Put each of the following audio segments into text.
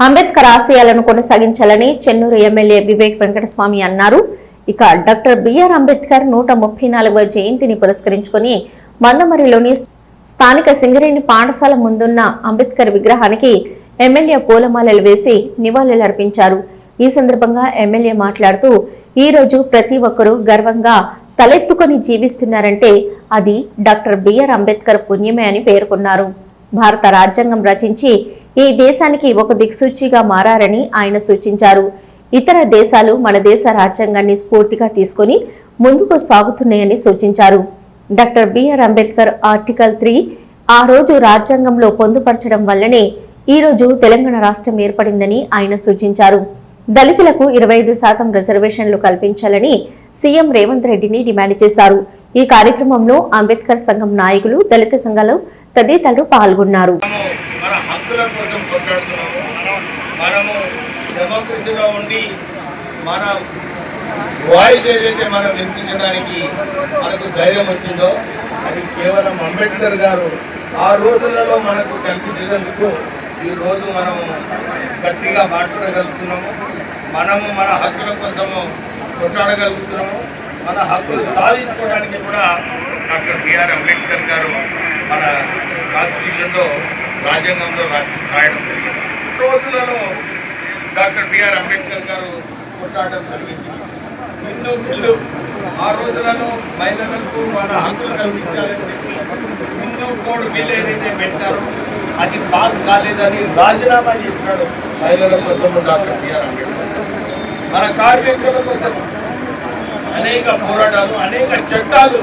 అంబేద్కర్ ఆశయాలను కొనసాగించాలని చెన్నూరు ఎమ్మెల్యే వివేక్ వెంకటస్వామి అన్నారు. ఇక డాక్టర్ బిఆర్ అంబేద్కర్ 134వ జయంతిని పురస్కరించుకుని మందమరిలోని స్థానిక సింగరేణి పాఠశాల ముందున్న అంబేద్కర్ విగ్రహానికి ఎమ్మెల్యే పూలమాలలు వేసి నివాళులర్పించారు. ఈ సందర్భంగా ఎమ్మెల్యే మాట్లాడుతూ ఈ రోజు ప్రతి ఒక్కరూ గర్వంగా తలెత్తుకొని జీవిస్తున్నారంటే అది డాక్టర్ బిఆర్ అంబేద్కర్ పుణ్యమే అని పేర్కొన్నారు. భారత రాజ్యాంగం రచించి ఈ దేశానికి ఒక దిక్సూచిగా మారారని ఆయన సూచించారు. ఇతర దేశాలు మన దేశ రాజ్యాంగాన్ని స్ఫూర్తిగా తీసుకుని ముందుకు సాగుతున్నాయని సూచించారు. డాక్టర్ బిఆర్ అంబేద్కర్ ఆర్టికల్ 3 ఆ రోజు రాజ్యాంగంలో పొందుపరచడం వల్లనే ఈ రోజు తెలంగాణ రాష్ట్రం ఏర్పడిందని ఆయన సూచించారు. దళితులకు 25% రిజర్వేషన్లు కల్పించాలని సీఎం రేవంత్ రెడ్డిని డిమాండ్ చేశారు. ఈ కార్యక్రమంలో అంబేద్కర్ సంఘం నాయకులు, దళిత సంఘాలు తదితరులు పాల్గొన్నారు. వాయిస్ ఏదైతే మనం వినిపించడానికి మనకు ధైర్యం వచ్చిందో అది కేవలం అంబేద్కర్ గారు ఆ రోజులలో మనకు కల్పించినందుకు ఈ రోజు మనము గట్టిగా మాట్లాడగలుగుతున్నాము. మనము మన హక్కుల కోసము కొట్లాడగలుగుతున్నాము. మన హక్కులు సాధించుకోవడానికి కూడా డాక్టర్ బిఆర్ అంబేద్కర్ గారు మన కాన్స్టిట్యూషన్లో రాజ్యాంగంలో రాయడం జరిగింది. రోజులలో డాక్టర్ బిఆర్ అంబేద్కర్ గారు కొట్లాడడం జరిగింది. హిందూ బిల్లు ఆ రోజులను మహిళలకు వాళ్ళ హక్కులు కల్పించాలని చెప్పి హిందూ కోడ్ బిల్లు ఏదైతే పెట్టారో అది పాస్ కాలేదని రాజీనామా చేసినాడు మహిళల కోసం డాక్టర్ బిఆర్ అంబేద్కర్. మన కార్మికుల కోసం అనేక పోరాటాలు, అనేక చట్టాలు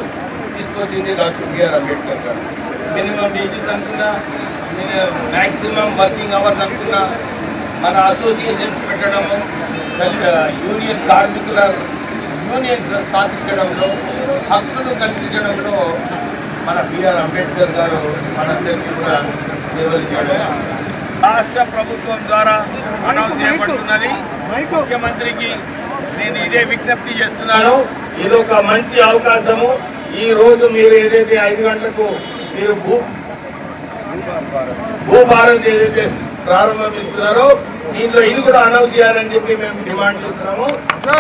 తీసుకొచ్చింది డాక్టర్ బిఆర్ అంబేద్కర్ గారు. మినిమం వేజెస్ అనుకున్నా, మ్యాక్సిమం వర్కింగ్ అవర్స్ అనుకున్నా, మన అసోసియేషన్స్ పెట్టడము, యూనియన్ కార్మికుల యూనియన్స్ స్థాపించడంలో, హక్కులు కల్పించడంలో మన బిఆర్ అంబేద్కర్ గారు మనందరికీ కూడా సేవలు చేయడం రాష్ట్ర ప్రభుత్వం ద్వారా అనౌన్స్ చేయబడుతున్నది. ముఖ్యమంత్రికి నేను ఇదే విజ్ఞప్తి చేస్తున్నాను. ఇది ఒక మంచి అవకాశము. ఈ రోజు మీరు ఏదైతే 5 గంటలకు మీరు భూభారత్ ఏదైతే ప్రారంభిస్తున్నారో దీంట్లో ఇది కూడా అనౌన్స్ చేయాలని చెప్పి మేము డిమాండ్ చేస్తున్నాము.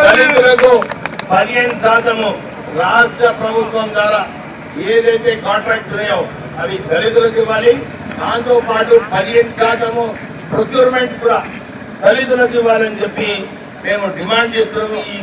దళితులకు 15% రాష్ట్ర ప్రభుత్వం ద్వారా ఏదైతే కాంట్రాక్ట్స్ ఉన్నాయో అవి దళితులకు ఇవ్వాలి. దాంతో పాటు 15% ప్రొక్యూర్మెంట్ కూడా దళితులకు ఇవ్వాలని చెప్పి మేము డిమాండ్ చేస్తున్నాము.